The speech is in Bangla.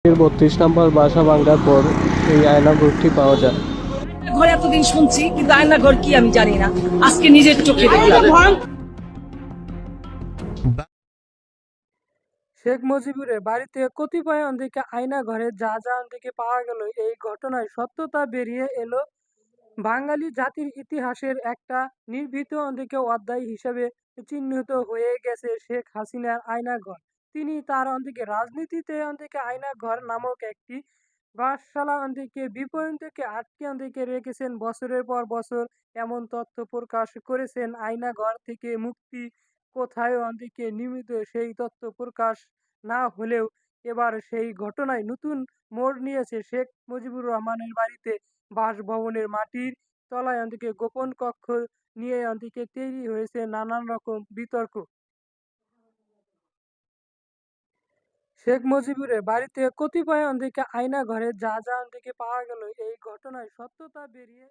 এর ৩২ নম্বর বাসা ভাঙার পর এই আয়নাঘরটি পাওয়া যায়। ঘর এতদিন শুনছি কিন্তু আয়না ঘর কি আমি জানি না, আজকে নিজের চোখে দেখলাম। শেখ মুজিবুরের বাড়িতে কতিপয় অন্দিকে আয়না ঘরে যা যা অন্দিকে পাওয়া গেল, এই ঘটনায় সত্যতা বেরিয়ে এলো বাঙালি জাতির ইতিহাসের একটা নির্ভীত অন্দিকে অধ্যায় হিসেবে চিহ্নিত হয়ে গেছে শেখ হাসিনার আয়নাঘর। তিনি তার অন্দিকে রাজনীতিতে অন্দিকে আয়নাঘর নামক একটি বাসশালা অন্দিকে বিপরীতকে আটকে অন্দিকে রেখেছেন বছরের পর বছর। এমন তথ্য প্রকাশ করেছেন আয়নাঘর থেকে মুক্তি কোথায় অন্দিকে নিয়মিত সেই তথ্য প্রকাশ না হলেও এবার সেই ঘটনায় নতুন মোড় নিয়েছে শেখ মুজিবুর রহমানের বাড়িতে বাসভবনের মাটির তলায় অন্দিকে গোপন কক্ষ নিয়ে অন্দিকে তৈরি হয়েছে নানান রকম বিতর্ক। শেখ মুজিবুরের বাড়িতে কতিপয় অন্দিকে আয়না ঘরে যা যা অন্দিকে পাওয়া গেল, এই ঘটনায় সত্যতা বেরিয়ে